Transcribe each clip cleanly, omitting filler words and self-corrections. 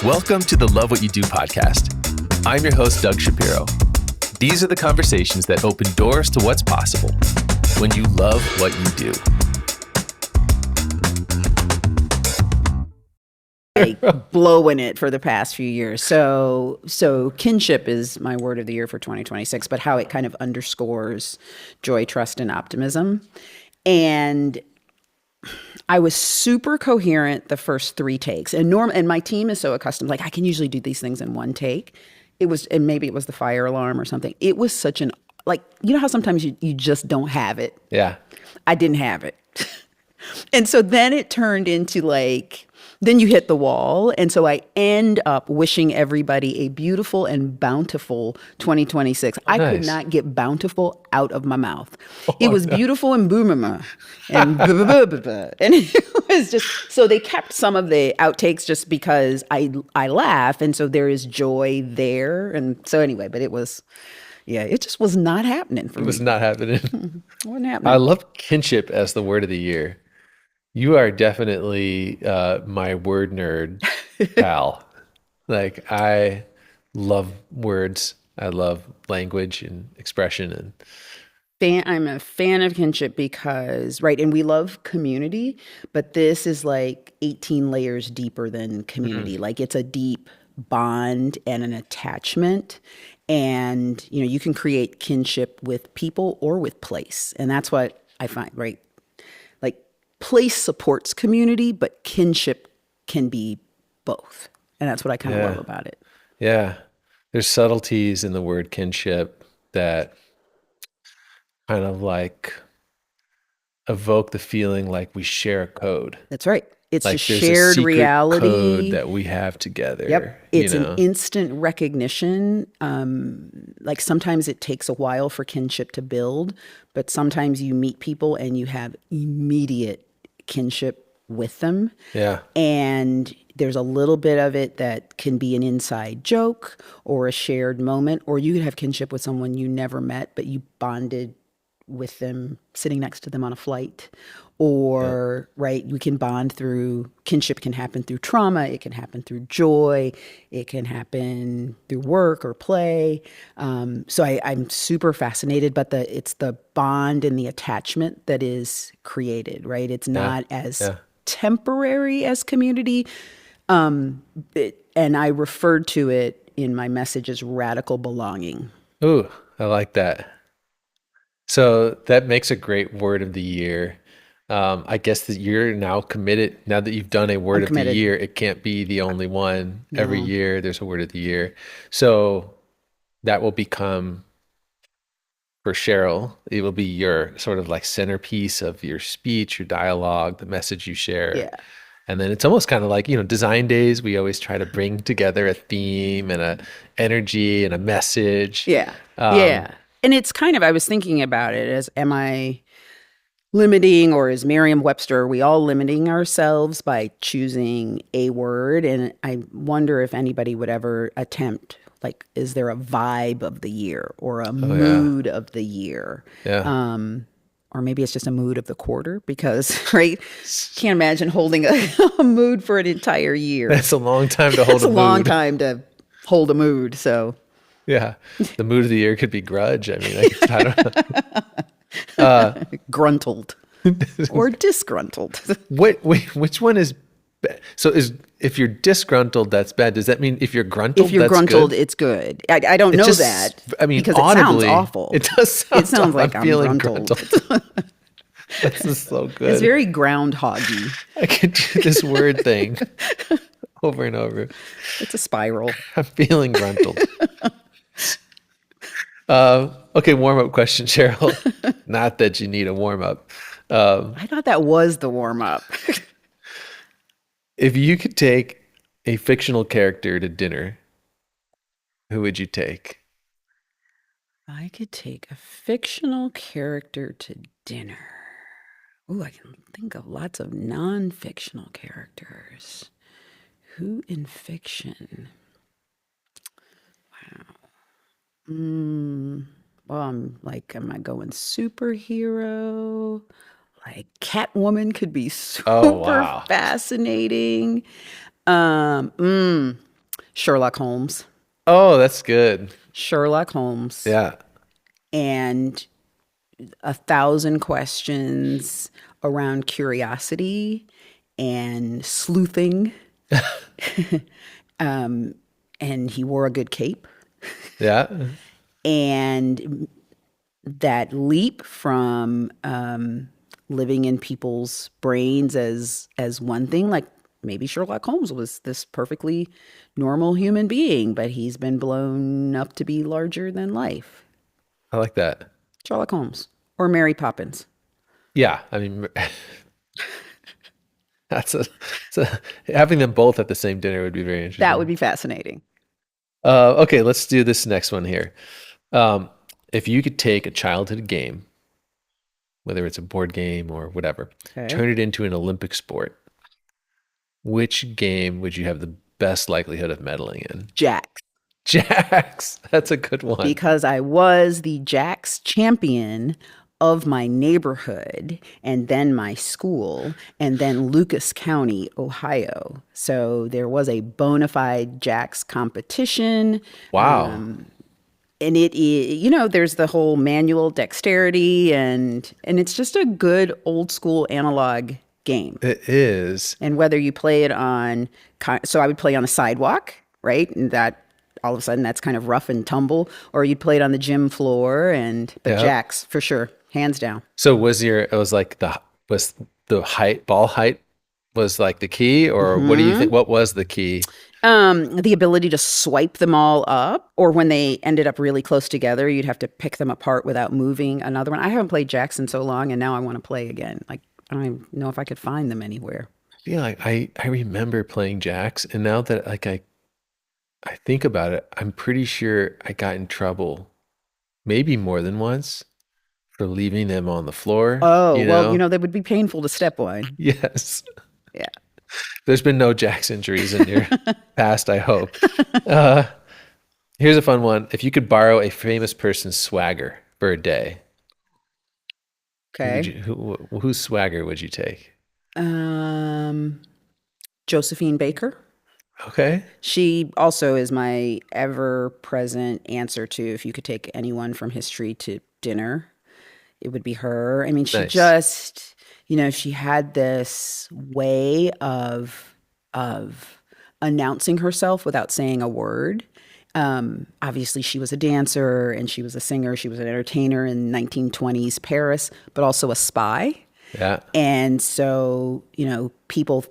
Welcome to the Love What You Do podcast. I'm your host, Doug Shapiro. These are the conversations that open doors to what's possible when you love what you do. Like blowing it for the past few years. So kinship is my word of the year for 2026, but how it kind of underscores joy, trust, and optimism. And I was super coherent the first 3 takes. And my team is so accustomed, like I can usually do these things in 1 take. And maybe it was the fire alarm or something. It was such an, like, you know how sometimes you just don't have it? Yeah. I didn't have it. And so then it turned into like, then you hit the wall. And so I end up wishing everybody a beautiful and bountiful 2026. I could not get bountiful out of my mouth. It was beautiful and boomama and and it was just, so they kept some of the outtakes just because I laugh. And so there is joy there. And so anyway, but it was, yeah, it just was not happening for me. It was not happening. It wasn't happening. I love kinship as the word of the year. You are definitely my word nerd pal. Like, I love words. I love language and expression. And I'm a fan of kinship because, right, and we love community, but this is like 18 layers deeper than community. Like, it's a deep bond and an attachment. And, you know, you can create kinship with people or with place. And that's what I find, right? Place supports community, but kinship can be both. And that's what I kind of love about it. Yeah. There's subtleties in the word kinship that kind of like evoke the feeling like we share a code. That's right. It's like a shared reality code that we have together. Yep. It's an instant recognition. Like sometimes it takes a while for kinship to build, but sometimes you meet people and you have immediate kinship with them. Yeah. And there's a little bit of it that can be an inside joke or a shared moment, or you could have kinship with someone you never met, but you bonded with them sitting next to them on a flight. Or, right, we can bond through, kinship can happen through trauma, it can happen through joy, it can happen through work or play. So I'm super fascinated, but it's the bond and the attachment that is created, right? It's not as temporary as community. And I referred to it in my message as radical belonging. Ooh, I like that. So that makes a great word of the year. I guess that you're now committed, now that you've done a word of the year, it can't be the only one. No. Every year there's a word of the year. So that will become, for Cheryl, it will be your sort of like centerpiece of your speech, your dialogue, the message you share. Yeah. And then it's almost kind of like, you know, design days, we always try to bring together a theme and a energy and a message. Yeah. And it's kind of, I was thinking about it as, am I limiting, or is Merriam-Webster, are we all limiting ourselves by choosing a word? And I wonder if anybody would ever attempt, like, is there a vibe of the year or a mood of the year? Yeah. Or maybe it's just a mood of the quarter because, right, can't imagine holding a mood for an entire year. That's a long time to hold a mood. It's a long time to hold a mood, so. Yeah. The mood of the year could be grudge. I mean, I don't know. Gruntled or disgruntled. Which one is bad? So if you're disgruntled, that's bad. Does that mean if you're gruntled, if you're that's gruntled, good? It's good. I don't know that. I mean, because audibly, it sounds awful. It does sound. It sounds like I'm feeling gruntled. This is so good. It's very groundhoggy. I could do this word thing over and over. It's a spiral. I'm feeling gruntled. Okay, warm-up question, Cheryl. Not that you need a warm-up. I thought that was the warm-up. If you could take a fictional character to dinner, who would you take? I could take a fictional character to dinner. Ooh, I can think of lots of non-fictional characters. Who in fiction? Wow. Well, I'm like, am I going superhero? Like Catwoman could be super fascinating. Sherlock Holmes. Oh, that's good. Sherlock Holmes. Yeah. And 1,000 questions around curiosity and sleuthing. And he wore a good cape. Yeah. And that leap from living in people's brains as one thing, like maybe Sherlock Holmes was this perfectly normal human being, but he's been blown up to be larger than life. I like that. Sherlock Holmes or Mary Poppins. Yeah. I mean, that's having them both at the same dinner would be very That would interesting. be fascinating. Okay, let's do this next one here. Um, if you could take a childhood game, whether it's a board game or whatever, Okay. turn it into an Olympic sport, which game would you have the best likelihood of medaling in? Jack. Jacks. That's a good one. Because I was the Jacks champion of my neighborhood and then my school and then Lucas County, Ohio. So there was a bona fide Jacks competition. Wow. And it is, there's the whole manual dexterity and it's just a good old school analog game. It is. And whether you play it on, so I would play on a sidewalk, right? And that all of a sudden that's kind of rough and tumble, or you'd play it on the gym floor but Yeah. jacks for sure, hands down. So it was like was the ball height was like the key, or what do you think? What was the key? The ability to swipe them all up, or when they ended up really close together, you'd have to pick them apart without moving another one. I haven't played jacks in so long, and now I want to play again. Like, I don't even know if I could find them anywhere. Yeah, like I remember playing jacks, and now that like I think about it, I'm pretty sure I got in trouble maybe more than once for leaving them on the floor, Oh, you well, know? they would be painful to step on. Yes. Yeah. There's been no jacks injuries in your past, I hope. Uh, Here's a fun one. If you could borrow a famous person's swagger for a day, Okay. whose swagger would you take? Um, Josephine Baker. Okay. She also is my ever present answer to if you could take anyone from history to dinner, it would be her. I mean, she Nice. just, she had this way of announcing herself without saying a word. Obviously, she was a dancer and she was a singer. She was an entertainer in 1920s Paris, but also a spy. Yeah. And so, people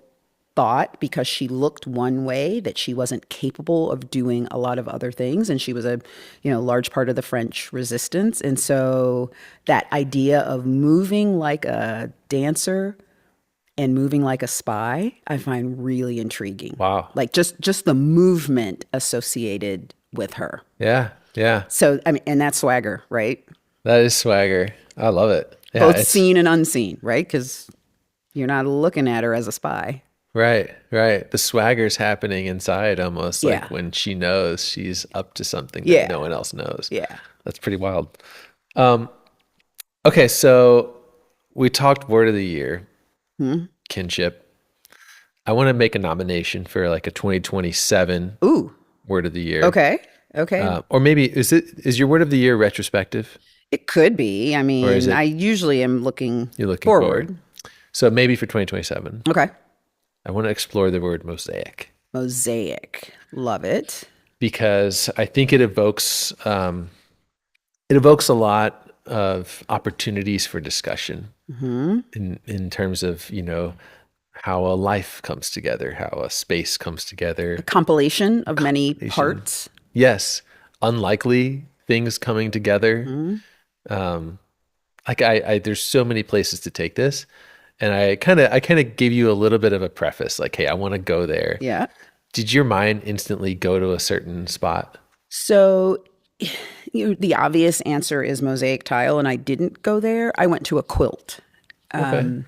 thought because she looked one way that she wasn't capable of doing a lot of other things. And she was a, large part of the French resistance. And so that idea of moving like a dancer and moving like a spy, I find really intriguing. Wow. Like just the movement associated with her. Yeah. Yeah. So, I mean, and that's swagger, right? That is swagger. I love it. Yeah. Both It's seen and unseen, right? Because you're not looking at her as a spy. right. Right. The swagger's happening inside almost Yeah. like when she knows she's up to something that Yeah. no one else knows. Yeah. That's pretty wild. Um, okay. So we talked word of the year, kinship. I want to make a nomination for like a 2027 Ooh. word of the year. Okay. Okay. Or maybe is your word of the year retrospective, It could be. I or is mean, it I usually am looking you're looking forward? forward. So maybe for 2027, Okay. I want to explore the word mosaic Mosaic. Love it. because I think it evokes a lot of opportunities for discussion in terms of how a life comes together, how a space comes together. Compilation of many Compilation. parts. Yes, unlikely things coming together. Like there's so many places to take this, and I kind of gave you a little bit of a preface, like, hey, I want to go there. Yeah. Did your mind instantly go to a certain spot? So the obvious answer is mosaic tile, and I didn't go there. I went to a quilt. Okay.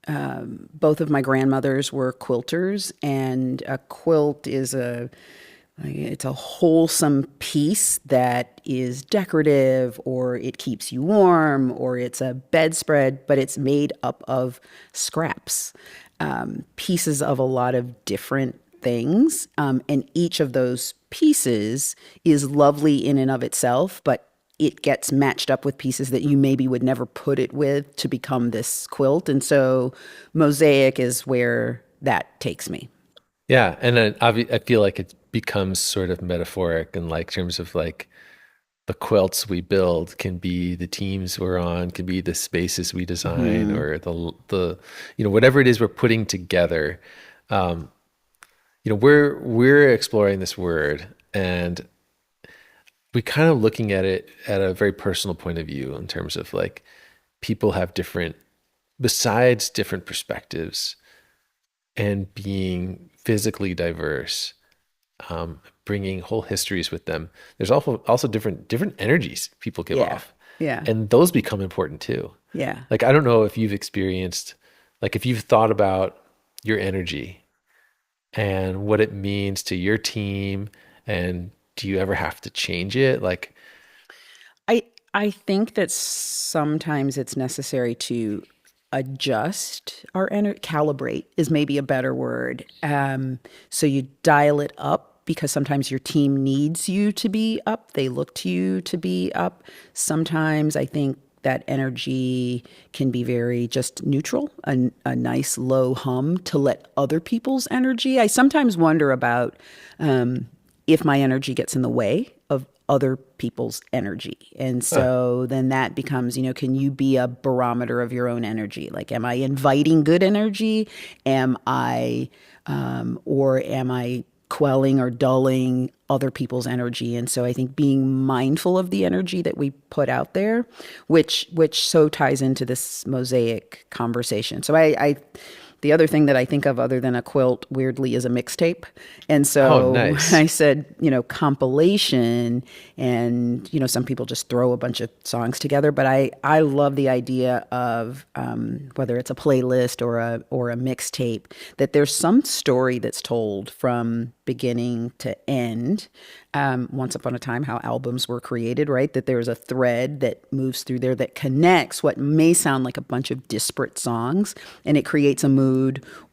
Both of my grandmothers were quilters, and a quilt is it's a wholesome piece that is decorative, or it keeps you warm, or it's a bedspread, but it's made up of scraps, pieces of a lot of different things. And each of those pieces is lovely in and of itself, but it gets matched up with pieces that you maybe would never put it with to become this quilt. And so Mosaic is where that takes me. Yeah, and then I feel like it becomes sort of metaphoric in like terms of like the quilts we build can be the teams we're on, can be the spaces we design, Hmm. or the whatever it is we're putting together. We're exploring this word, and we kind of looking at it at a very personal point of view in terms of like people have different, besides different perspectives and being physically diverse, bringing whole histories with them. There's also different energies people give Yeah. off, Yeah. and those become important too. Yeah. Like I don't know if you've experienced, like if you've thought about your energy and what it means to your team, and do you ever have to change it? Like, I I think that sometimes it's necessary to adjust our energy. Calibrate is maybe a better word. So you dial it up because sometimes your team needs you to be up. They look to you to be up. Sometimes I think that energy can be very just neutral, a nice low hum to let other people's energy. I sometimes wonder about if my energy gets in the way of other people's energy. And huh, so then that becomes, can you be a barometer of your own energy? Like, am I inviting good energy? Or am I quelling or dulling other people's energy? And so I think being mindful of the energy that we put out there, which so ties into this mosaic conversation. So the other thing that I think of other than a quilt, weirdly, is a mixtape. And oh, so nice. I said, compilation, and, some people just throw a bunch of songs together. But I love the idea of whether it's a playlist or a mixtape, that there's some story that's told from beginning to end. Once upon a time, how albums were created, right? That there's a thread that moves through there that connects what may sound like a bunch of disparate songs, and it creates a mood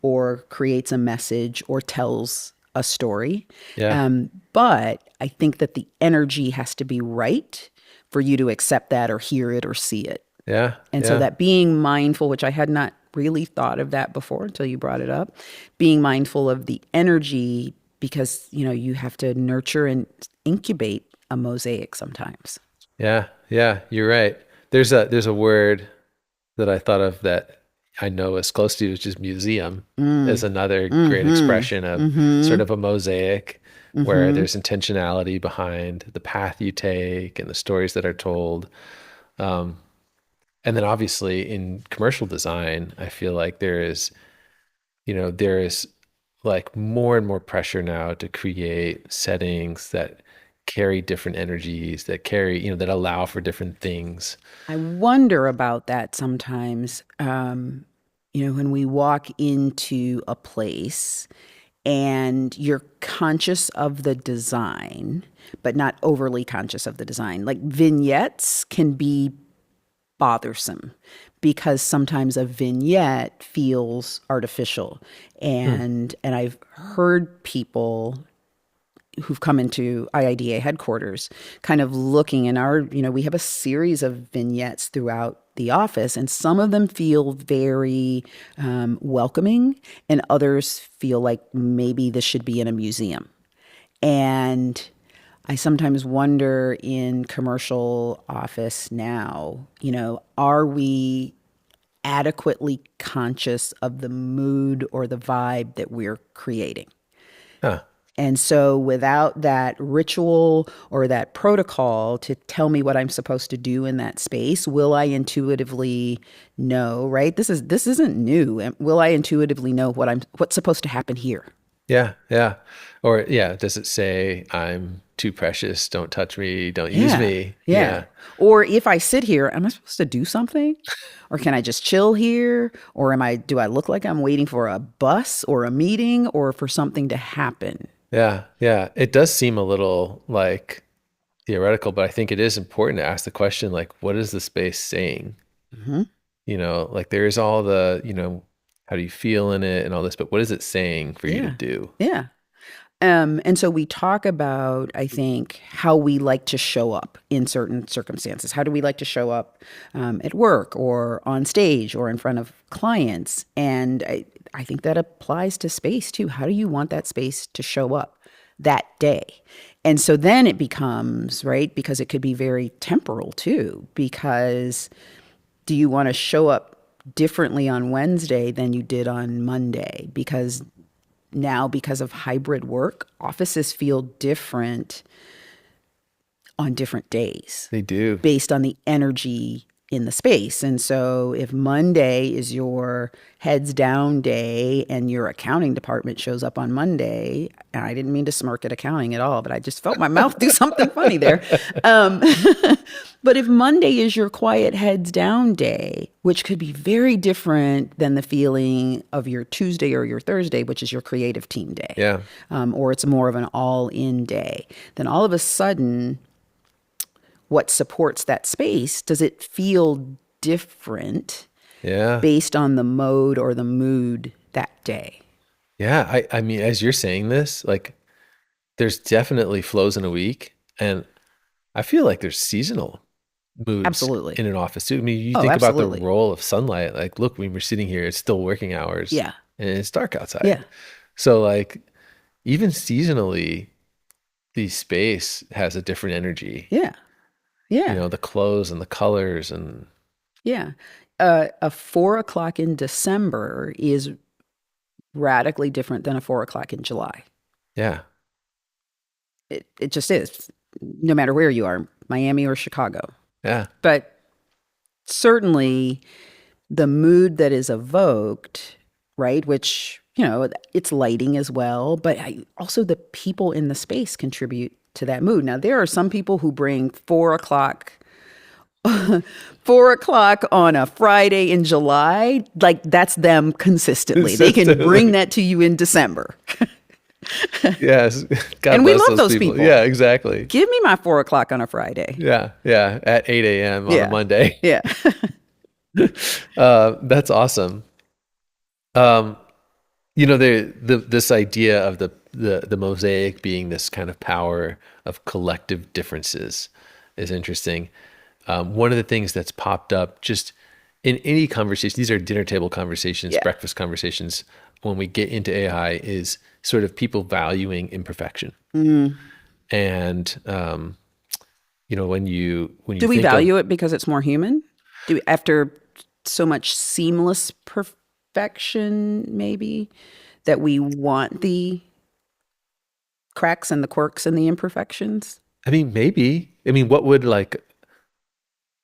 or creates a message or tells a story. Yeah, But I think that the energy has to be right for you to accept that or hear it or see it. yeah, And so yeah, that being mindful, which I had not really thought of that before until you brought it up, being mindful of the energy, because you have to nurture and incubate a mosaic sometimes. yeah, yeah. You're right. There's a word that I thought of that I know is close to, which is museum, is another great Mm-hmm. expression of sort Mm-hmm. of a mosaic where Mm-hmm. there's intentionality behind the path you take and the stories that are told. And then obviously in commercial design, I feel like there is like more and more pressure now to create settings that carry different energies, that carry, that allow for different things. I wonder about that sometimes. When we walk into a place and you're conscious of the design, but not overly conscious of the design. Like vignettes can be bothersome because sometimes a vignette feels artificial. Hmm. And I've heard people who've come into IIDA headquarters kind of looking in we have a series of vignettes throughout the office, and some of them feel very welcoming, and others feel like maybe this should be in a museum. And I sometimes wonder in commercial office now, are we adequately conscious of the mood or the vibe that we're creating? Huh. And so, without that ritual or that protocol to tell me what I'm supposed to do in that space, will I intuitively know? Right? This isn't new. Will I intuitively know what's supposed to happen here? Yeah, yeah. Or yeah, does it say I'm too precious, don't touch me, don't use Yeah, me? yeah. Yeah. Or if I sit here, am I supposed to do something? Or can I just chill here? Or do I look like I'm waiting for a bus or a meeting or for something to happen? Yeah, yeah. It does seem a little like theoretical, but I think it is important to ask the question, like, what is the space saying? Hmm. Like there is all the, how do you feel in it and all this, but what is it saying for you to Yeah. do? Yeah. And so we talk about, I think, how we like to show up in certain circumstances. How do we like to show up at work or on stage or in front of clients? And I think that applies to space too. How do you want that space to show up that day? And so then it becomes, right, because it could be very temporal too, because do you want to show up differently on Wednesday than you did on Monday? Because now, because of hybrid work, offices feel different on different days. They do. Based on the energy in the space. And so if Monday is your heads down day and your accounting department shows up on Monday, and I didn't mean to smirk at accounting at all, but I just felt my mouth do something funny there. But if Monday is your quiet heads down day, which could be very different than the feeling of your Tuesday or your Thursday, which is your creative team day, Yeah. Or it's more of an all-in day, then all of a sudden, what supports that space, does it feel different Yeah. based on the mode or the mood that day? Yeah. I mean, as you're saying this, like there's definitely flows in a week, and I feel like there's seasonal moods Absolutely. in an office too. I mean, you Oh, think about the absolutely. role of sunlight. Like, look, when we're sitting here, it's still working hours. Yeah. And it's dark outside. Yeah. So like even seasonally, the space has a different energy. Yeah. Yeah. You know, the clothes and the colors and Yeah. A 4 o'clock in December is radically different than a 4 o'clock in July. yeah. It just is, no matter where you are, Miami or Chicago. Yeah. But certainly the mood that is evoked, right, which, you know, it's lighting as well, but also the people in the space contribute to that mood. Now, there are some people who bring 4 o'clock 4 o'clock on a Friday in July, like that's them consistently. They can bring that to you in December. Yes. God And we bless love those people. Yeah, exactly. Give me my 4 o'clock on a Friday. Yeah. Yeah. At 8 a.m. on Yeah. a Monday. Yeah. That's awesome. You know, this idea of the mosaic being this kind of power of collective differences is interesting. One of the things that's popped up just in any conversation, these are dinner table conversations, Yeah. breakfast conversations, when we get into AI, is sort of people valuing imperfection. And, you know, when you Do we think of- value it because it's more human? Do we, after so much seamless perfection, maybe, that we want the cracks and the quirks and the imperfections? I mean, maybe. I mean, what would like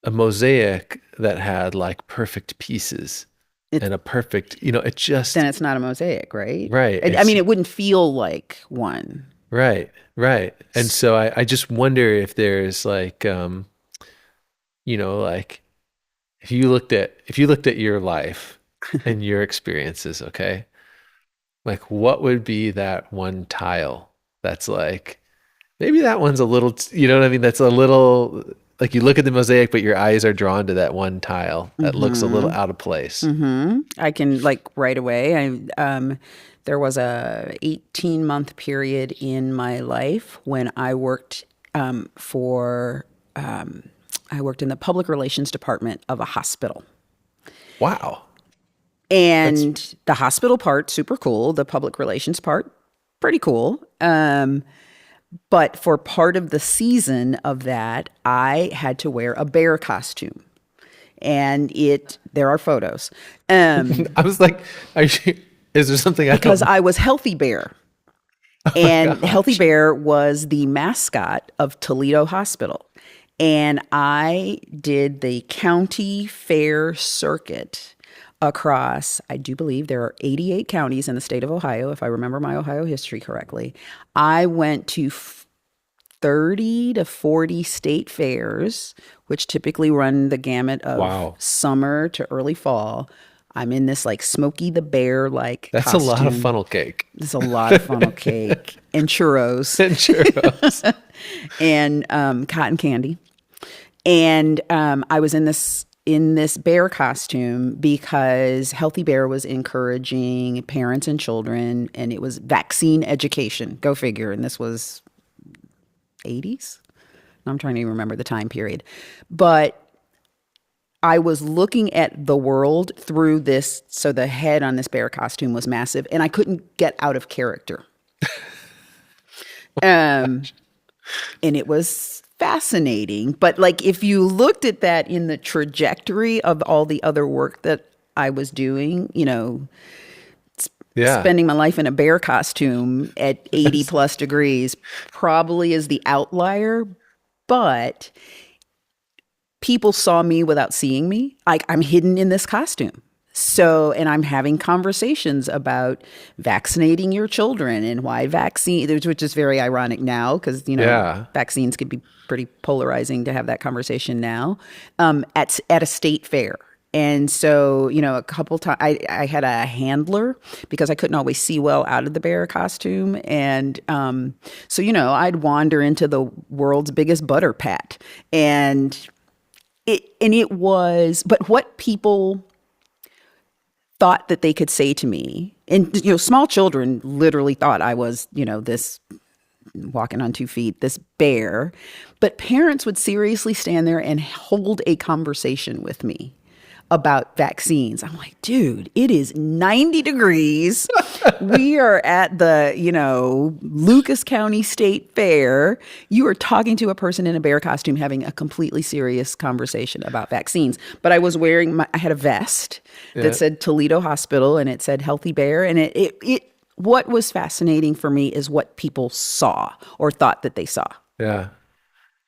a mosaic that had like perfect pieces and a perfect, you know, it just, Then it's not a mosaic, right? Right. I mean, it wouldn't feel like one. right, right. And so I just wonder if there's like, you know, like if you looked at your life and your experiences, okay, like what would be that one tile that's like, maybe that one's a little, you know what I mean? That's a little, like you look at the mosaic, but your eyes are drawn to that one tile that looks a little out of place. I can, like, right away. There was a 18-month period in my life when I worked I worked in the public relations department of a hospital. Wow. And the hospital part, super cool. The public relations part, pretty cool. But for part of the season of that, I had to wear a bear costume. And there are photos. I was like, is there something Because I was Healthy Bear. And Healthy Bear was the mascot of Toledo Hospital. And I did the county fair circuit across, I do believe there are 88 counties in the state of Ohio, if I remember my Ohio history correctly. I went to 30 to 40 state fairs, which typically run the gamut of summer to early fall. I'm in this like Smokey the Bear like That's costume. a lot of funnel cake. There's a lot of funnel cake and churros. And churros. And cotton candy. And I was in this in this bear costume because Healthy Bear was encouraging parents and children, and it was vaccine education. Go figure. And this was 80s. I'm trying to even remember the time period. But I was looking at the world through this. So the head on this bear costume was massive, and I couldn't get out of character. Um, and it was fascinating. But like, if you looked at that in the trajectory of all the other work that I was doing, Yeah. spending my life in a bear costume at 80 plus degrees probably is the outlier, but people saw me without seeing me. I'm hidden in this costume. So, and I'm having conversations about vaccinating your children and why vaccine, which is very ironic now because, Yeah. vaccines could be pretty polarizing to have that conversation now, at a state fair. And so, a couple times I had a handler because I couldn't always see well out of the bear costume. And so, I'd wander into the world's biggest butter pat. But what people thought that they could say to me, and small children literally thought I was, this walking on 2 feet, this bear, but parents would seriously stand there and hold a conversation with me about vaccines. I'm like, dude, it is 90 degrees. We are at the, Lucas County State Fair. You are talking to a person in a bear costume having a completely serious conversation about vaccines. But I was I had a vest that said Toledo Hospital and it said Healthy Bear. And what was fascinating for me is what people saw or thought that they saw. Yeah.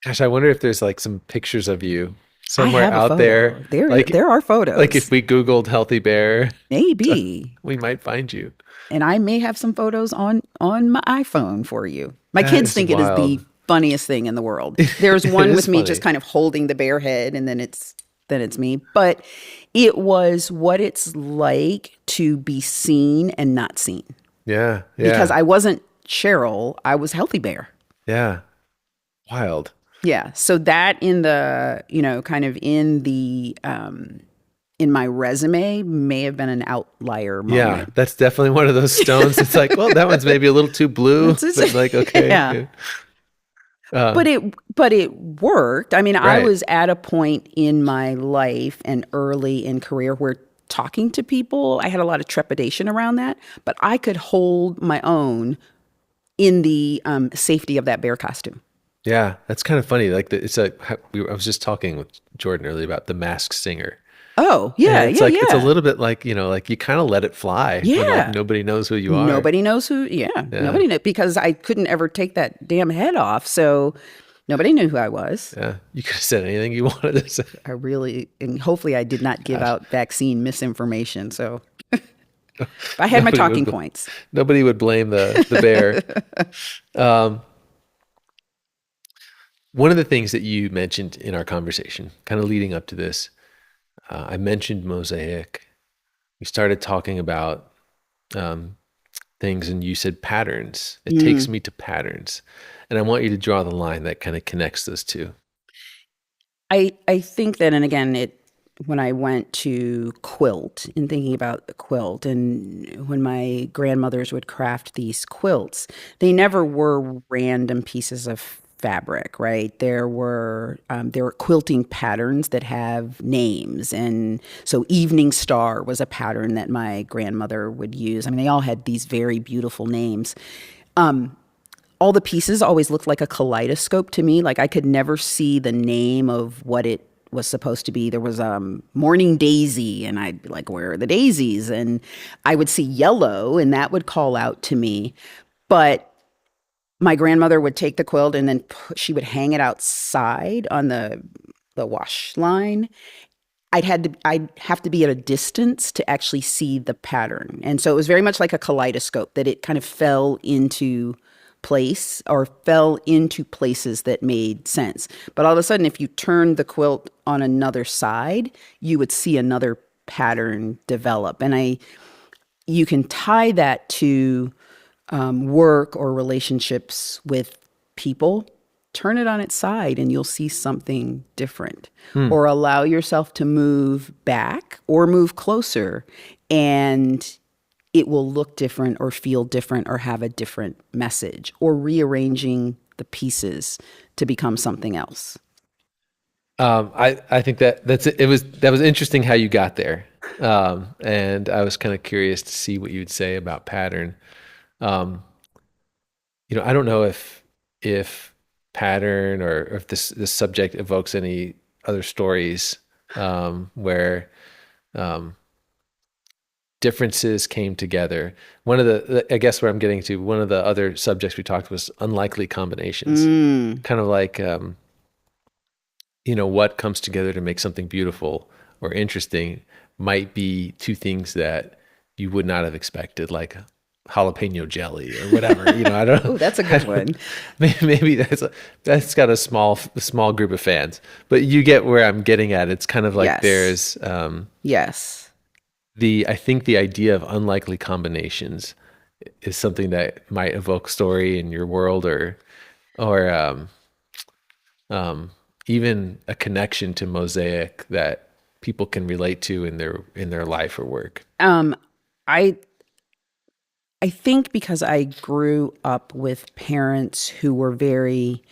Gosh, I wonder if there's like some pictures of you I somewhere have a out photo. there. There are photos. Like if we Googled Healthy Bear, Maybe. we might find you. And I may have some photos on my iPhone for you. My That kids is think it is the wild. funniest thing in the world. There's It one is with me funny. just kind of holding the bear head, and then it's me. But it was what it's like to be seen and not seen. Yeah. Because Yeah. I wasn't Cheryl, I was Healthy Bear. Yeah. Wild. Yeah. So that in the, kind of in my resume may have been an outlier Yeah. moment. That's definitely one of those stones. It's like, well, that one's maybe a little too blue, but like, okay. Yeah. But it worked. I mean, I Right. was at a point in my life and early in career where talking to people, I had a lot of trepidation around that, but I could hold my own in the safety of that bear costume. Yeah. That's kind of funny. Like I was just talking with Jordan earlier about The Masked Singer. Oh, yeah, And it's yeah, like, it's a yeah. little bit like, like you kind of let it fly when like Yeah. nobody knows who you are. Nobody knows who, nobody knows because I couldn't ever take that damn head off. So nobody knew who I was. Yeah. You could have said anything you wanted to say. And hopefully I did not give out vaccine misinformation. So I had my Nobody talking would, points. nobody would blame the bear. One of the things that you mentioned in our conversation, kind of leading up to this, I mentioned Mosaic. We started talking about things, and you said patterns. It takes me to patterns. And I want you to draw the line that kind of connects those two. I think that, and again, when I went to quilt and thinking about the quilt, and when my grandmothers would craft these quilts, they never were random pieces of fabric, right? There were quilting patterns that have names, and so Evening Star was a pattern that my grandmother would use. I mean, they all had these very beautiful names. All the pieces always looked like a kaleidoscope to me. Like I could never see the name of what it was supposed to be. There was Morning Daisy, and I'd be like, where are the daisies? And I would see yellow, and that would call out to me. But my grandmother would take the quilt and then she would hang it outside on the wash line. I'd have to be at a distance to actually see the pattern. And so it was very much like a kaleidoscope, that it kind of fell into place or fell into places that made sense. But all of a sudden, if you turned the quilt on another side, you would see another pattern develop. And you can tie that to work or relationships with people. turn it on its side and you'll see something different. Hmm. Or allow yourself to move back or move closer, and it will look different or feel different or have a different message, or rearranging the pieces to become something else. I think that was interesting how you got there. And I was kind of curious to see what you would say about pattern. Um, I don't know if pattern or if this subject evokes any other stories where um, differences came together. One of I guess where I'm getting to, one of the other subjects we talked was unlikely combinations. Mm. Kind of like what comes together to make something beautiful or interesting might be two things that you would not have expected, like jalapeno jelly or whatever. I don't know. Oh, that's a good one. Maybe that's got a small group of fans, but you get where I'm getting at. It's kind of like Yes. there's Yes. I think the idea of unlikely combinations is something that might evoke story in your world, or um, even a connection to Mosaic that people can relate to in their life or work. I I think because I grew up with parents who were very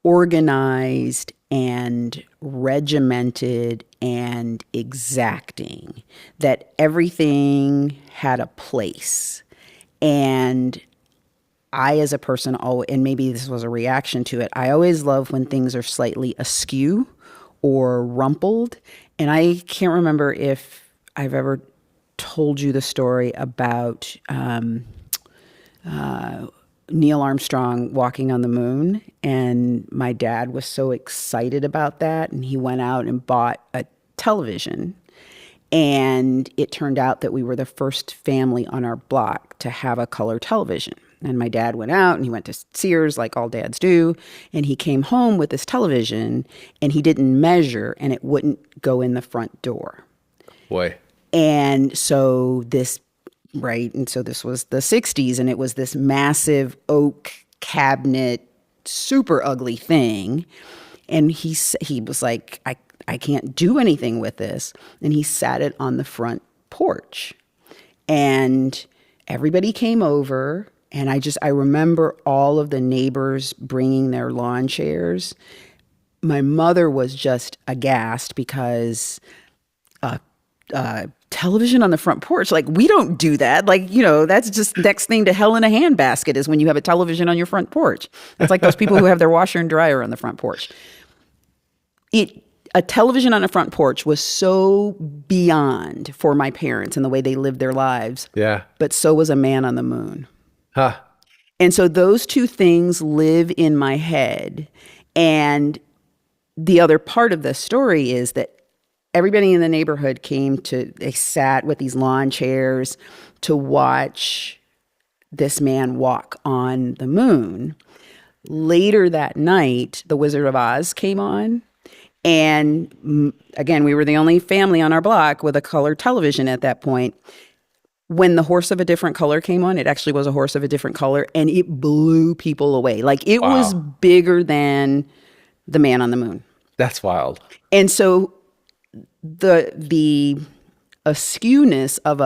organized and regimented and exacting, that everything had a place. And I, as a person, and maybe this was a reaction to it, I always love when things are slightly askew or rumpled. And I can't remember if I've ever told you the story about Neil Armstrong walking on the moon. And my dad was so excited about that. And he went out and bought a television. And it turned out that we were the first family on our block to have a color television. And my dad went out and he went to Sears, like all dads do. And he came home with this television and he didn't measure and it wouldn't go in the front door. Boy. And so this, right, and so this was the 60s and it was this massive oak cabinet, super ugly thing. And he was like, I can't do anything with this. And he sat it on the front porch. And everybody came over. And I remember all of the neighbors bringing their lawn chairs. My mother was just aghast because television on the front porch, like, we don't do that. Like, that's just next thing to hell in a handbasket is when you have a television on your front porch. That's like those people who have their washer and dryer on the front porch. A television on a front porch was so beyond for my parents and the way they lived their lives. Yeah. But so was a man on the moon. Huh. And so those two things live in my head. And the other part of the story is that everybody in the neighborhood they sat with these lawn chairs to watch this man walk on the moon. Later that night, The Wizard of Oz came on. And again, we were the only family on our block with a color television at that point. When the horse of a different color came on, it actually was a horse of a different color, and it blew people away. Like, it was bigger than the man on the moon. That's wild. And so the askewness of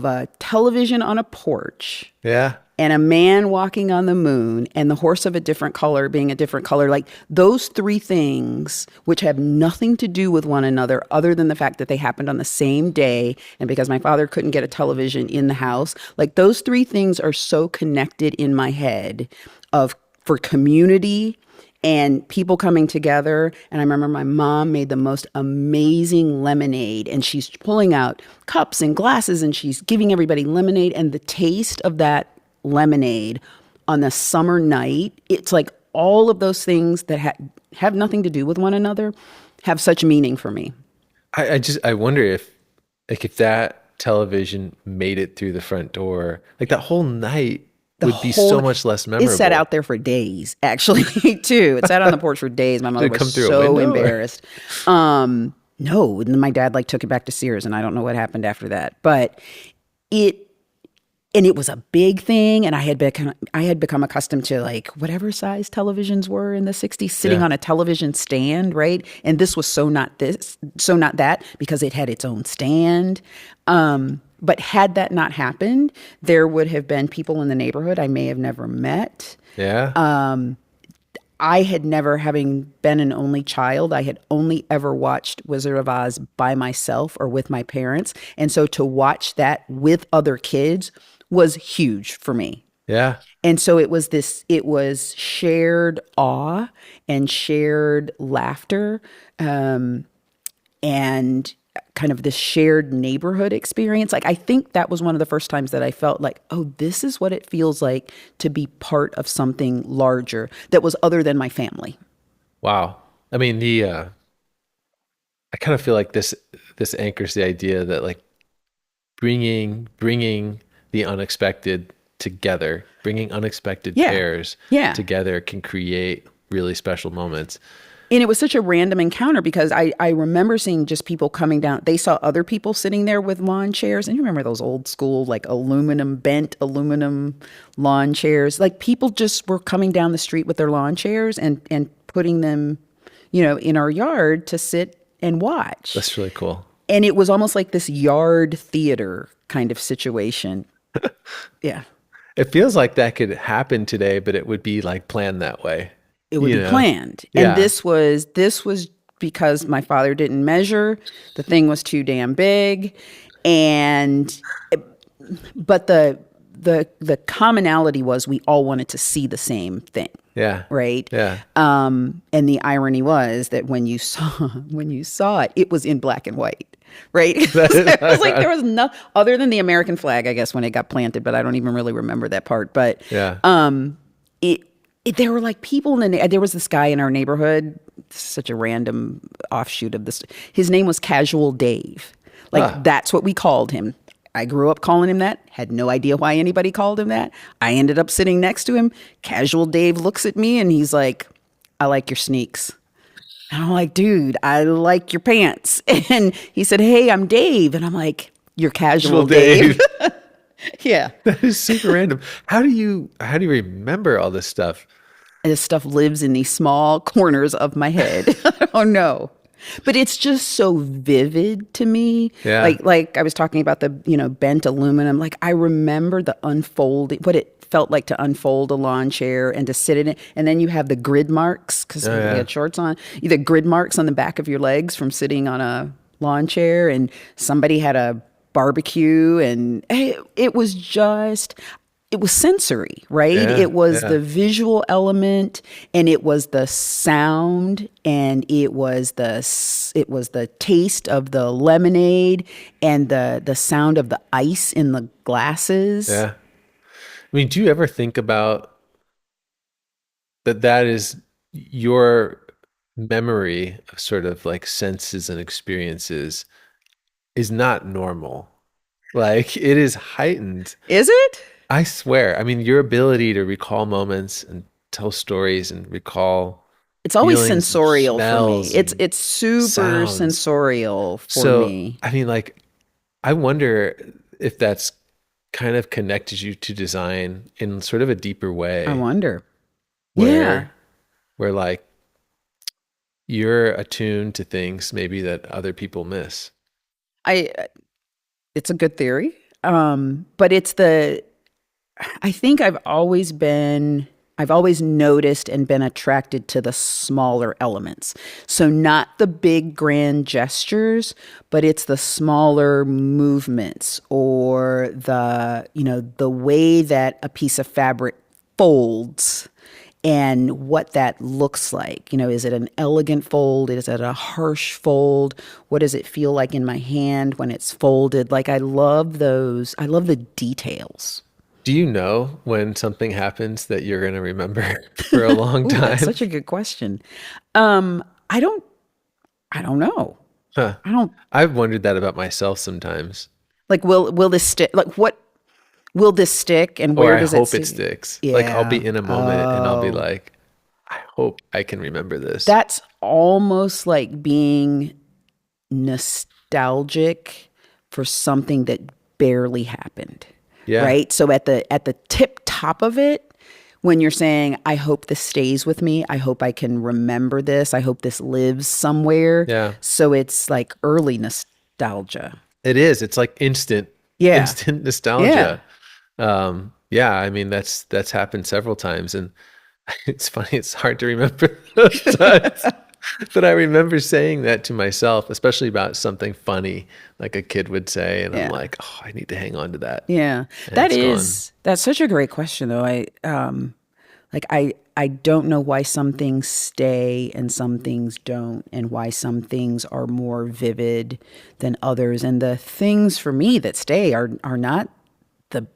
a television on a porch, Yeah. and a man walking on the moon, and the horse of a different color being a different color, like those three things, which have nothing to do with one another other than the fact that they happened on the same day, and because my father couldn't get a television in the house, like those three things are so connected in my head for community and people coming together. And I remember my mom made the most amazing lemonade, and she's pulling out cups and glasses and she's giving everybody lemonade, and the taste of that lemonade on the summer night, it's like all of those things that have nothing to do with one another have such meaning for me. I wonder if that television made it through the front door, like that whole night would be so much less memorable. It sat out there for days, actually, too. It sat on the porch for days. My mother was so embarrassed. No, my dad took it back to Sears, and I don't know what happened after that. But and it was a big thing, and I had become accustomed to like whatever size televisions were in the 60s, sitting Yeah. on a television stand, right? And this was so not that, because it had its own stand. But had that not happened, there would have been people in the neighborhood I may have never met. Yeah. I had never, having been an only child, I had only ever watched Wizard of Oz by myself or with my parents. And so to watch that with other kids was huge for me. Yeah. And so it was shared awe and shared laughter, and kind of this shared neighborhood experience. Like, I think that was one of the first times that I felt like, oh, this is what it feels like to be part of something larger that was other than my family. Wow. I mean, I kind of feel like this anchors the idea that like bringing the unexpected together, bringing unexpected Yeah. pairs Yeah. together can create really special moments. And it was such a random encounter because I remember seeing just people coming down. They saw other people sitting there with lawn chairs. And you remember those old school, like bent aluminum lawn chairs? Like, people just were coming down the street with their lawn chairs and putting them, in our yard to sit and watch. That's really cool. And it was almost like this yard theater kind of situation. Yeah. It feels like that could happen today, but it would be like planned that way. It would You be know? planned. And Yeah. this was because my father didn't measure. The thing was too damn big. And but the commonality was we all wanted to see the same thing. Yeah. Right. Yeah. And the irony was that when you saw it, it was in black and white. Right. It was like there was no other than the American flag, I guess, when it got planted, but I don't even really remember that part. But Yeah. it, there were like people there was this guy in our neighborhood, such a random offshoot of this. His name was Casual Dave. Like, that's what we called him. I grew up calling him that, had no idea why anybody called him that. I ended up sitting next to him. Casual Dave looks at me and he's like, I like your sneaks. And I'm like, dude, I like your pants. And he said, hey, I'm Dave. And I'm like, you're Casual Dave. Yeah. That is super random. How do you remember all this stuff? This stuff lives in these small corners of my head. I don't know. But it's just so vivid to me. Yeah. Like I was talking about the, bent aluminum. Like, I remember the unfolding, what it felt like to unfold a lawn chair and to sit in it. And then you have the grid marks, because we had shorts on. The grid marks on the back of your legs from sitting on a lawn chair, and somebody had a barbecue, and it was sensory, right? Yeah, It was yeah. the visual element, and it was the sound, and it was the taste of the lemonade, and the sound of the ice in the glasses. Yeah. I mean, do you ever think about that is your memory of sort of like senses and experiences is not normal. Like, it is heightened. Is it? I swear. I mean, your ability to recall moments and tell stories and recall It's always feelings and sensorial for me. smells It's and it's super sounds. sensorial for So, me. I mean, like, I wonder if that's kind of connected you to design in sort of a deeper I way wonder. Yeah. where like you're attuned to things maybe that other people miss. I It's a good theory. But I think I've always noticed and been attracted to the smaller elements. So not the big grand gestures, but it's the smaller movements, or the way that a piece of fabric folds and what that looks like. Is it an elegant fold? Is it a harsh fold? What does it feel like in my hand when it's folded? Like, I love those. I love the details. Do you know when something happens that you're going to remember for a long Ooh, that's time? such a good question. I don't. I don't know. Huh. I don't I've wondered that about myself sometimes. like. Will this stick? Like, what will this stick, and Or where I does it hope it stick? sticks. Like, I'll Yeah. be in a moment and I'll be like, I hope I can remember this. That's almost like being nostalgic for something that barely happened, Yeah. right? So at the tip top of it, when you're saying, I hope this stays with me, I hope I can remember this, I hope this lives somewhere. Yeah. So it's like early nostalgia. It is. It's like Yeah. instant Yeah. nostalgia. Yeah, I mean that's happened several times, and it's funny. It's hard to remember those times, but I remember saying that to myself, especially about something funny, like a kid would say, and I'm Yeah. like, oh, I need to hang on to that, Yeah. and it's gone. That's such a great question though. I don't know why some things stay and some things don't, and why some things are more vivid than others. And the things for me that stay are not the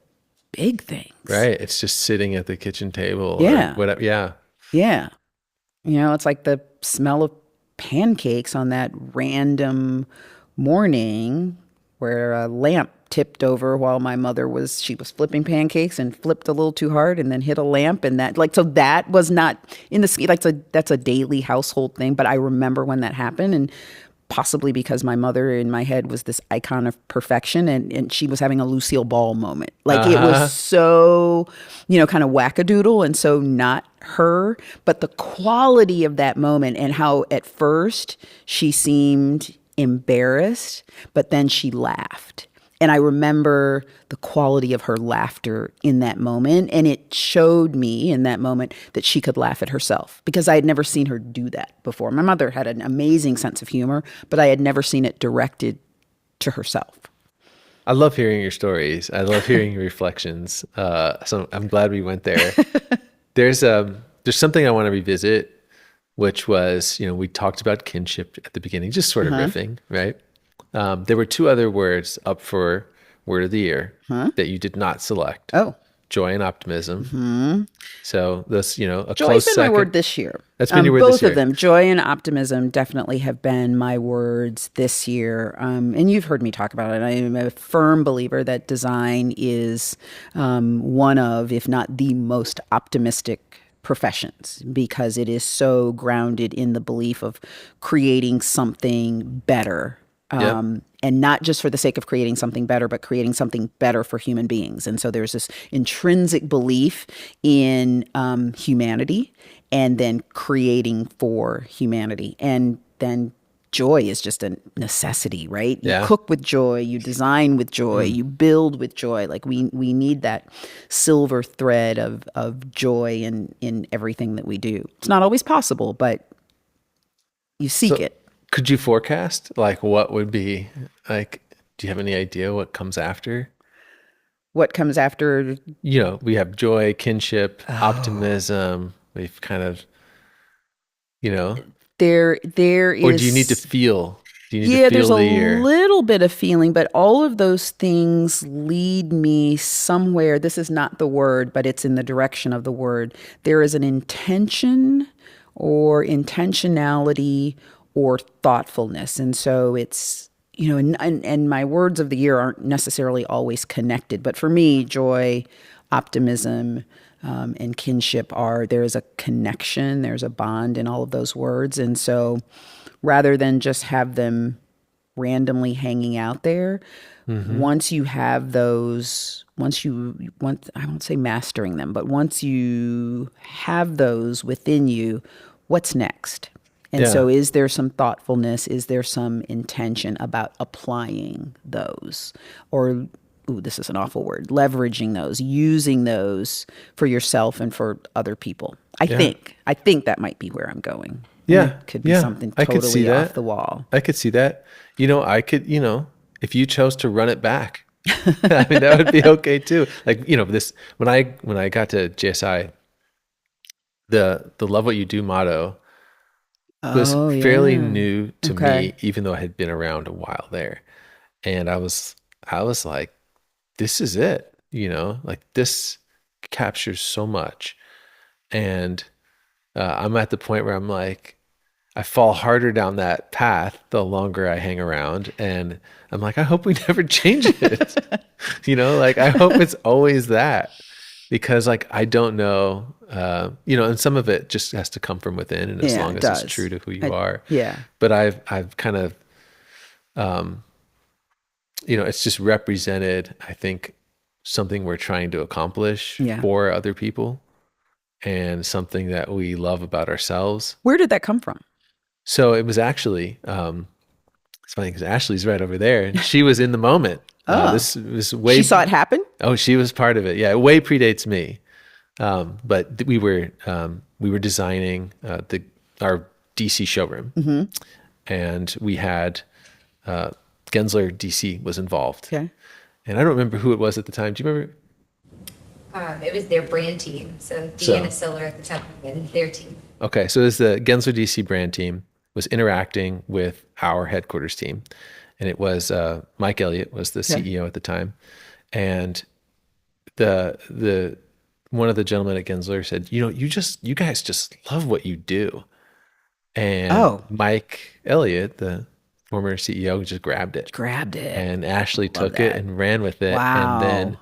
big things. Right? It's just sitting at the kitchen table or Yeah. whatever. Yeah. Yeah. You know, it's like the smell of pancakes on that random morning where a lamp tipped over while my mother she was flipping pancakes and flipped a little too hard and then hit a lamp, and that, like, so that was not in the ski, like, that's a daily household thing, but I remember when that happened, and possibly because my mother in my head was this icon of perfection, and she was having a Lucille Ball moment. Like, it was Uh-huh. so, kind of wackadoodle and so not her, but the quality of that moment and how at first she seemed embarrassed, but then she laughed. And I remember the quality of her laughter in that moment. And it showed me in that moment that she could laugh at herself, because I had never seen her do that before. My mother had an amazing sense of humor, but I had never seen it directed to herself. I love hearing your stories. I love hearing your reflections. So I'm glad we went there. There's something I want to revisit, which was, we talked about kinship at the beginning, just sort of riffing, right? There were two other words up for word of the year that you did not select. Oh, Joy and optimism. So this, a joy's close been my second. word this year. That's been your word Both this year. of them, joy and optimism, definitely have been my words this year. And you've heard me talk about it. I am a firm believer that design is one of, if not the most optimistic professions, because it is so grounded in the belief of creating something better, Yep. and not just for the sake of creating something better, but creating something better for human beings. And so there's this intrinsic belief in humanity, and then creating for humanity. And then joy is just a necessity, right? You Yeah. cook with joy, you design with joy, you build with joy. Like, we need that silver thread of joy in everything that we do. It's not always possible, but you seek So it. could you forecast like what would be like, do you have any idea what comes after? What comes after? We have joy, kinship, Oh, optimism. We've kind of, you know, there or do you need to is, feel? Do you need to yeah, there's feel a the year? little bit of feeling, but all of those things lead me somewhere. This is not the word, but it's in the direction of the word. There is an intention or intentionality or thoughtfulness. And so it's, and my words of the year aren't necessarily always connected, but for me, joy, optimism, and kinship there is a connection, there's a bond in all of those words. And so rather than just have them randomly hanging out there, Mm-hmm. once you have those, I won't say mastering them, but once you have those within you, what's next? And Yeah. so, is there some thoughtfulness? Is there some intention about applying those? Or, ooh, this is an awful word, leveraging those, using those for yourself and for other people? Yeah. I think that might be where I'm going. And Yeah. it could be Yeah. something I could see totally off that. the wall. I could see that. I could, if you chose to run it back, I mean, that would be okay too. Like, this, when I got to JSI, the love what you do motto was Oh, fairly yeah. new to Okay. me, even though I had been around a while there. And I was like, this is it, like this captures so much. And I'm at the point where I'm like, I fall harder down that path the longer I hang around. And I'm like, I hope we never change it. Like I hope it's always that, because like I don't know, and some of it just has to come from within, and as Yeah, long it as it's true does. to who you are. Yeah. But I've kind of, it's just represented, I think, something we're trying to accomplish Yeah. for other people and something that we love about ourselves. Where did that come from? So it was actually, it's funny because Ashley's right over there and she was in the moment. Oh, This was she way, saw it happen? oh, she was part of it. Yeah, it way predates me. But we were designing our DC showroom, and we had Gensler DC was involved, Okay. and I don't remember who it was at the time. Do you remember? It was their brand team. So So Deanna Siller at the time and their team. okay, so it was the Gensler DC brand team was interacting with our headquarters team, and it was Mike Elliott was the Okay. CEO at the time, and the one of the gentlemen at Gensler said, you guys just love what you do. And Oh, Mike Elliott, the former CEO, just grabbed it. grabbed it. And Ashley Love took it that. and ran with it. And then Wow.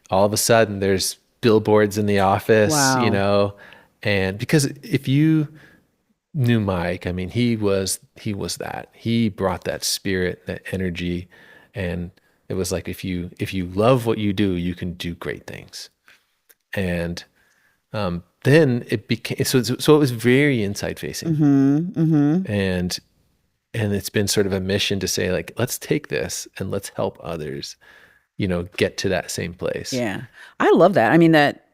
all of a sudden there's billboards in the office, Wow. and because if you knew Mike, I mean, he was that. He brought that spirit, that energy, and it was like if you love what you do, you can do great things. And then it became so it was very inside facing, and it's been sort of a mission to say like let's take this and let's help others, get to that same place. Yeah. I love that. I mean, that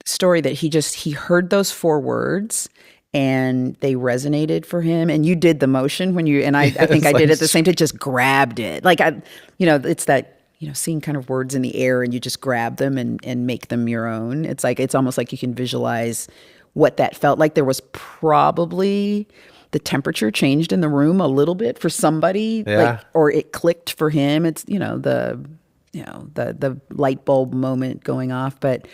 story that he heard those 4 words and they resonated for him. And you did the motion when you, and I think It's I did like it the same time, just grabbed it. Like it's that, seeing kind of words in the air and you just grab them and make them your own. It's like, it's almost like you can visualize what that felt like. There was probably the temperature changed in the room a little bit for somebody, Yeah. or it clicked for him. It's, the light bulb moment going off. But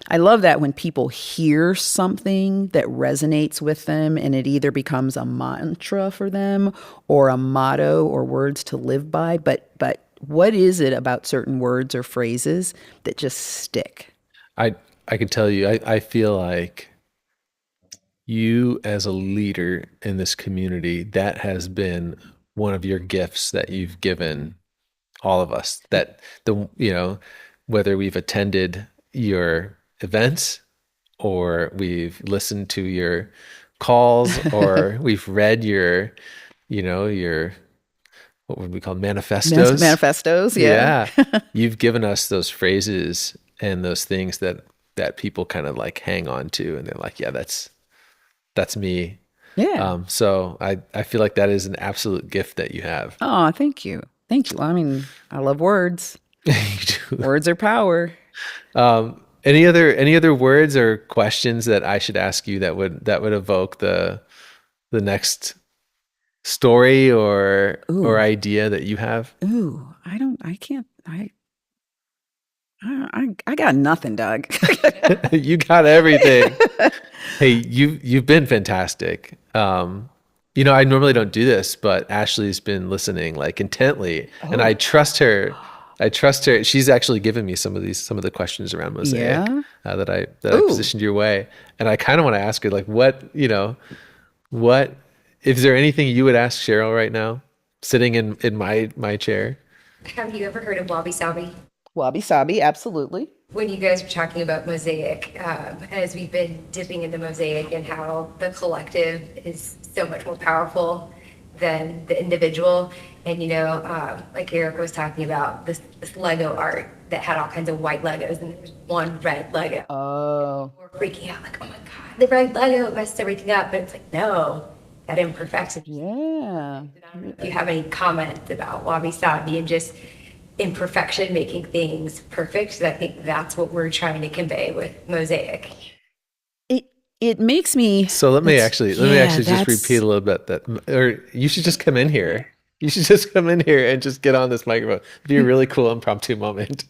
I love that when people hear something that resonates with them and it either becomes a mantra for them or a motto or words to live by. But what is it about certain words or phrases that just stick? I can tell you, I feel like you as a leader in this community, that has been one of your gifts that you've given all of us. That whether we've attended your events or we've listened to your calls or we've read your what would we call manifestos. Manifestos, yeah. Yeah. You've given us those phrases and those things that people kind of like hang on to and they're like, yeah, that's me. Yeah. So I feel like that is an absolute gift that you have. Oh, thank you. Thank you. Well, I mean, I love words. You do. Words are power. Any other words or questions that I should ask you that would evoke the next story or idea that you have? Ooh, I can't, I got nothing, Doug. You got everything. Hey, you've been fantastic. I normally don't do this, but Ashley's been listening like intently, and I trust her. She's actually given me some of the questions around Mosaic Yeah? that I Ooh. positioned your way, and I kind of want to ask her like, what is there anything you would ask Cheryl right now, sitting in my chair? Have you ever heard of Wabi Sabi? Wabi Sabi, absolutely. When you guys were talking about Mosaic, as we've been dipping into Mosaic and how the collective is so much more powerful than the individual. And, like Eric was talking about, this Lego art that had all kinds of white Legos and there was one red Lego. Oh, We're freaking out like, oh my God, the red Lego messed everything up. But it's like, no, that imperfection. yeah. If you have any comments about Wabi Sabi and just imperfection making things perfect, I think that's what we're trying to convey with Mosaic. It makes me. So let me actually just that's- repeat a little bit or you should just come in here. You should just come in here and just get on this microphone. It'd be a really cool impromptu moment.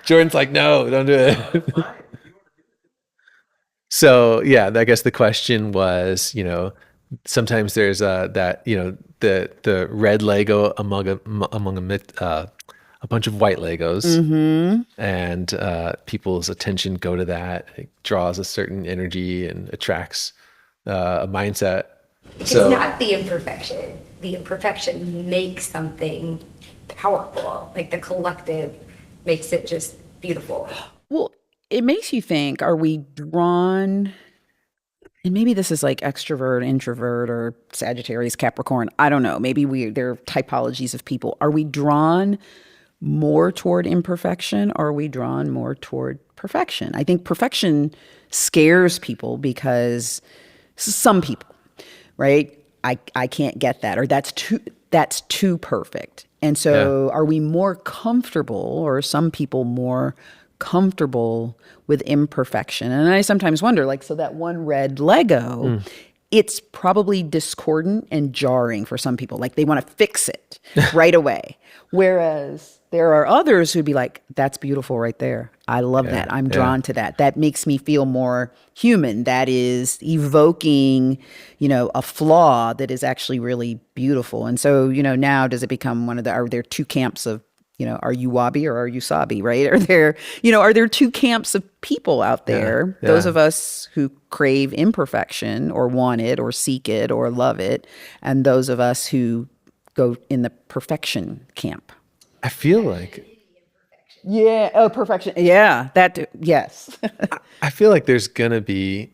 Jordan's like, no, don't do it. So yeah, I guess the question was, sometimes there's the red Lego among a bunch of white Legos, and people's attention go to that. It draws a certain energy and attracts a mindset. It's not the imperfection. The imperfection makes something powerful. Like the collective makes it just beautiful. Well, it makes you think, are we drawn, and maybe this is like extrovert, introvert, or Sagittarius, Capricorn. I don't know. Maybe there are typologies of people. Are we drawn more toward imperfection, or are we drawn more toward perfection? I think perfection scares people because some people, right? I can't get that, or that's too perfect. And Yeah. so are we more comfortable, or are some people more comfortable with imperfection? And I sometimes wonder, like, so that one red Lego, Mm. it's probably discordant and jarring for some people. Like they want to fix it right away. Whereas there are others who'd be like, that's beautiful right there. I love Yeah. that. I'm Yeah. drawn to that. That makes me feel more human. That is evoking, a flaw that is actually really beautiful. And so, now does it become are there two camps of, are you wabi or are you sabi, right? Are there two camps of people out Yeah. there? Those Yeah. of us who crave imperfection or want it or seek it or love it, and those of us who go in the perfection camp. I feel like Yeah. Oh, perfection. Yeah. Yes. I feel like there's gonna be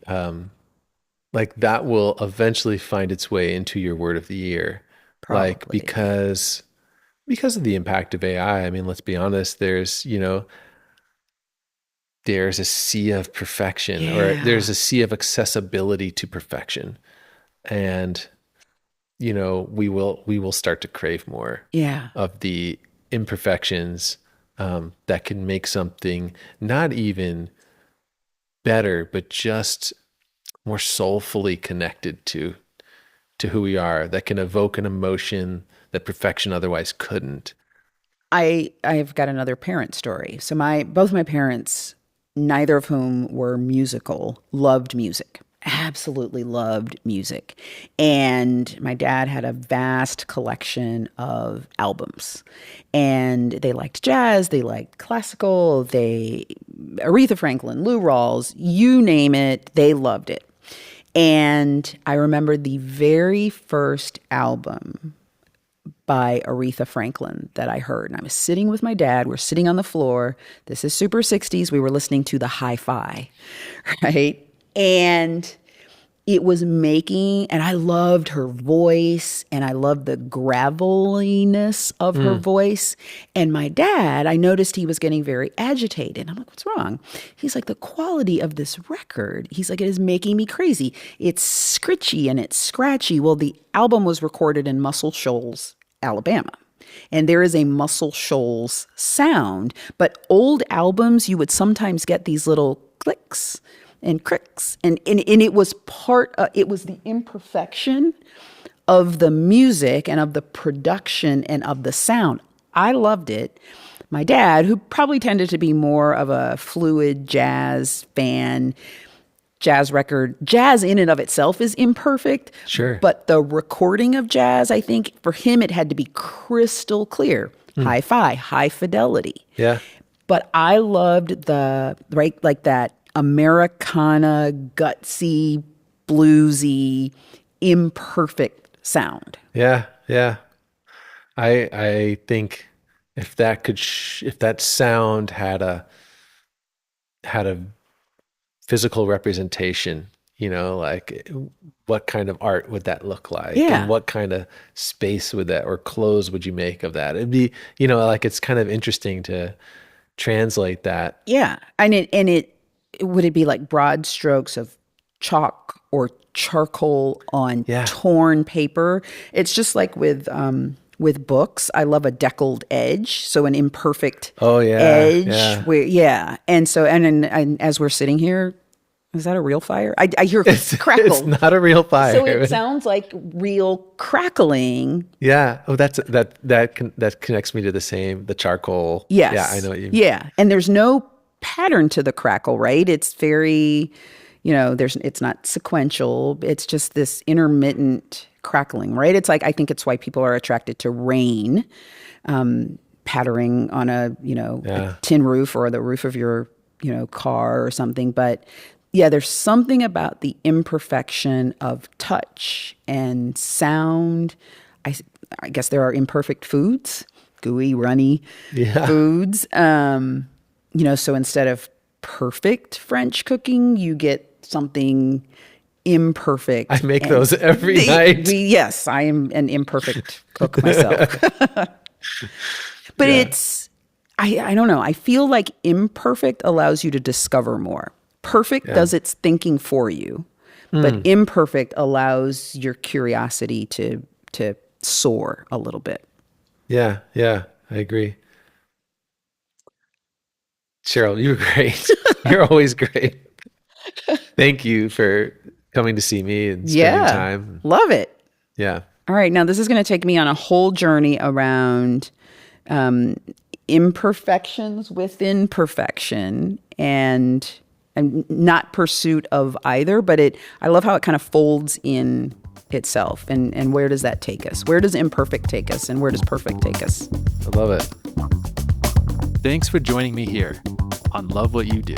like that will eventually find its way into your word of the year. Like Probably. because of the impact of AI. I mean, let's be honest, there's a sea of perfection, or Yeah. there's a sea of accessibility to perfection. And we will start to crave more Yeah. of the imperfections that can make something not even better, but just more soulfully connected to who we are, that can evoke an emotion that perfection otherwise couldn't. I've got another parent story. So both my parents, neither of whom were musical, loved music. Absolutely loved music. And my dad had a vast collection of albums. And they liked jazz, they liked classical, Aretha Franklin, Lou Rawls, you name it, they loved it. And I remember the very first album by Aretha Franklin that I heard. And I was sitting with my dad. We're sitting on the floor. This is super 60s. We were listening to the hi-fi, right? And it was and I loved her voice and I loved the graveliness of her voice. And my dad, I noticed he was getting very agitated. I'm like, what's wrong? He's like, the quality of this record, he's like, it is making me crazy. It's scritchy and it's scratchy. Well, the album was recorded in Muscle Shoals, Alabama. And there is a Muscle Shoals sound, but old albums, you would sometimes get these little clicks and cricks. And it was it was the imperfection of the music and of the production and of the sound. I loved it. My dad, who probably tended to be more of a fluid jazz fan, jazz in and of itself is imperfect. Sure. But the recording of jazz, I think for him, it had to be crystal clear, hi-fi, high fidelity. Yeah. But I loved like that Americana, gutsy, bluesy, imperfect sound. Yeah. Yeah. I think if if that sound had a physical representation, like what kind of art would that look like? Yeah. And what kind of space would that, or clothes would you make of that? It'd be, like it's kind of interesting to translate that. Yeah. And it would it be like broad strokes of chalk or charcoal on Yeah. torn paper? It's just like with books. I love a deckled edge, so an imperfect Oh, yeah. edge. Yeah. And so and as we're sitting here, is that a real fire? I hear crackle. It's not a real fire. So it sounds like real crackling. Yeah. Oh, that connects me to the charcoal. Yes. Yeah, I know what you mean. Yeah. And there's no pattern to the crackle, right? It's very, it's not sequential. It's just this intermittent crackling, right? It's like, I think it's why people are attracted to rain, pattering on a tin roof or the roof of your, car or something. But yeah, there's something about the imperfection of touch and sound. I guess there are imperfect foods, gooey, runny Yeah. foods. So instead of perfect French cooking, you get something imperfect. I make those every night. Yes, I am an imperfect cook myself. But I don't know. I feel like imperfect allows you to discover more. Perfect does its thinking for you, but imperfect allows your curiosity to soar a little bit. Yeah, I agree. Cheryl, you were great. You're always great. Thank you for coming to see me and spending time. Love it. Yeah. All right, now this is going to take me on a whole journey around imperfections within perfection and not pursuit of either, but I love how it kind of folds in itself. And where does that take us? Where does imperfect take us, and where does perfect take us? I love it. Thanks for joining me here on Love What You Do.